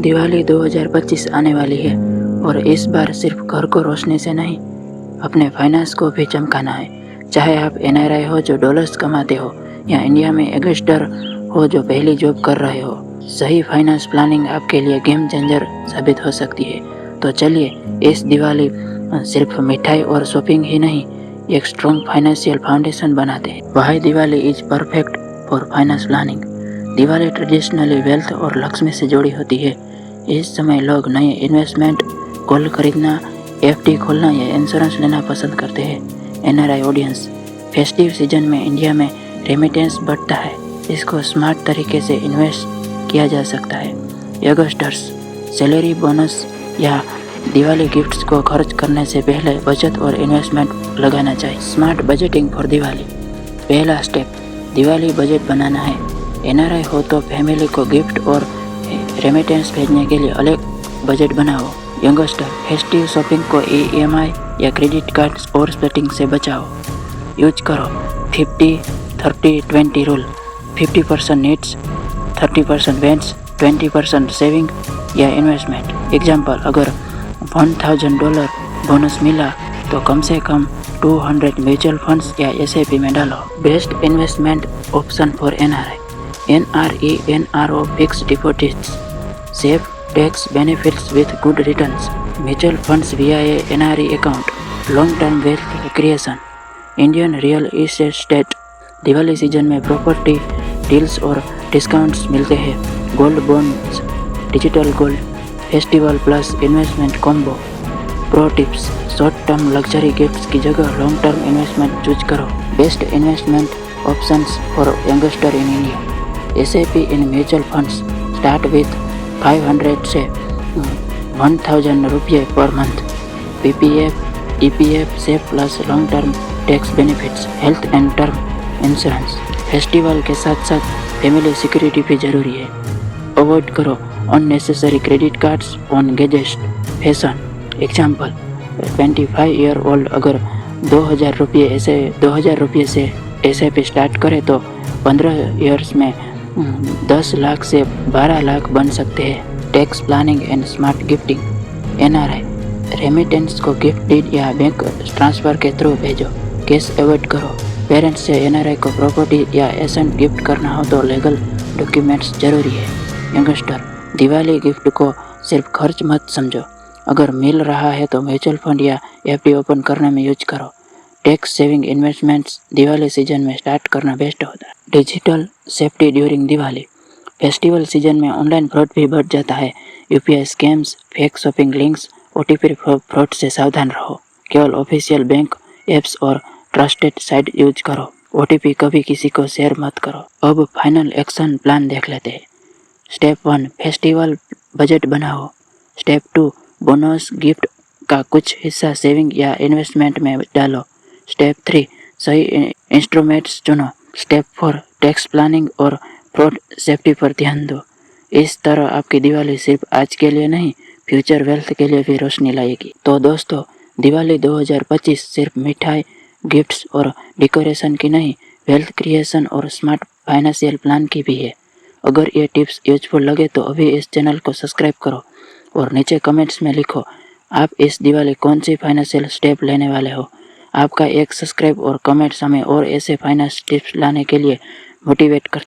दिवाली 2025 आने वाली है और इस बार सिर्फ घर को रोशनी से नहीं, अपने फाइनेंस को भी चमकाना है। चाहे आप एनआरआई हो जो डॉलर्स कमाते हो या इंडिया में यंगस्टर हो जो पहली जॉब कर रहे हो, सही फाइनेंस प्लानिंग आपके लिए गेम चेंजर साबित हो सकती है। तो चलिए इस दिवाली सिर्फ मिठाई और शॉपिंग ही नहीं, एक स्ट्रॉन्ग फाइनेंशियल फाउंडेशन बनाते हैं। Why Diwali is perfect for finance planning. Diwali traditionally wealth और लक्ष्मी से जुड़ी होती है। इस समय लोग नए इन्वेस्टमेंट, गोल्ड खरीदना, एफडी खोलना या इंश्योरेंस लेना पसंद करते हैं। एनआरआई ऑडियंस, फेस्टिव सीजन में इंडिया में रेमिटेंस बढ़ता है, इसको स्मार्ट तरीके से इन्वेस्ट किया जा सकता है। यंगस्टर्स, सैलरी बोनस या दिवाली गिफ्ट्स को खर्च करने से पहले बचत और इन्वेस्टमेंट लगाना चाहिए। Smart budgeting for Diwali. पहला स्टेप, दिवाली बजट बनाना है। एनआरआई हो तो फैमिली को गिफ्ट और रेमिटेंस भेजने के लिए अलग बजट बनाओ। यंगस्टर, फेस्टिव शॉपिंग को ईएमआई या क्रेडिट कार्ड और स्प्लिटिंग से बचाओ। यूज करो 50-30-20 रूल। 50% नीड्स, 30% वेंट्स, 20% सेविंग या इन्वेस्टमेंट। एग्जाम्पल, अगर $1000 बोनस मिला तो कम से कम 200 म्यूचुअल फंड्स या एसआईपी में डालो। Best investment option for NRI. NRO fixed deposits, safe tax benefits with good returns. Mutual funds via NRE account, long term wealth creation. Indian real estate, Diwali season में property deals और discounts मिलते हैं। Gold bonds, digital gold, festival plus investment combo. Pro tips, short term luxury gifts की जगह long term investment choose करो। Best investment options for youngster in India. SIP in mutual funds, start with 500 से 1000 रुपये per month. PPF, EPF safe plus long term tax benefits. Health and term insurance, festival के साथ साथ family security भी जरूरी है। Avoid करो unnecessary credit cards on gadgets. Fashion, example, 25 year old अगर 2000 रुपये से एसआईपी स्टार्ट करे तो 15 ईयर्स में 10 लाख से 12 लाख बन सकते हैं। Tax planning and smart gifting. NRI, remittance को गिफ्ट डीड या बैंक ट्रांसफर के थ्रू भेजो। कैश अवॉइड करो। पेरेंट्स से एनआरआई को प्रॉपर्टी या एसेट गिफ्ट करना हो तो लीगल डॉक्यूमेंट्स जरूरी है। यंगस्टर, दिवाली गिफ्ट को सिर्फ खर्च मत समझो, अगर मिल रहा है तो म्यूचुअल फंड या एफडी ओपन करने में यूज करो। Tax saving investments Diwali season में स्टार्ट करना बेस्ट होता है। Digital safety during Diwali. Festival season में ऑनलाइन फ्रॉड भी बढ़ जाता है। UPI scams, fake shopping links, OTP fraud से सावधान रहो। केवल ऑफिशियल बैंक एप्स और ट्रस्टेड साइट यूज करो। ओटीपी कभी किसी को शेयर मत करो। अब फाइनल एक्शन प्लान देख लेते हैं। स्टेप 1, फेस्टिवल बजट बनाओ। स्टेप 2, बोनस गिफ्ट का कुछ हिस्सा सेविंग या इन्वेस्टमेंट में डालो। स्टेप 3, सही इंस्ट्रूमेंट्स चुनो। स्टेप 4, टैक्स प्लानिंग और फ्रॉड सेफ्टी पर ध्यान दो। इस तरह आपकी दिवाली सिर्फ आज के लिए नहीं, फ्यूचर वेल्थ के लिए भी रोशनी लाएगी। तो दोस्तों, दिवाली 2025 सिर्फ मिठाई, गिफ्ट्स और डेकोरेशन की नहीं, वेल्थ क्रिएशन और स्मार्ट फाइनेंशियल प्लान की भी है। अगर ये टिप्स यूजफुल लगे तो अभी इस चैनल को सब्सक्राइब करो और नीचे कमेंट्स में लिखो आप इस दिवाली कौन सी फाइनेंशियल स्टेप लेने वाले हो। आपका एक सब्सक्राइब और कमेंट्स हमें और ऐसे फाइनेंस टिप्स लाने के लिए मोटिवेट करते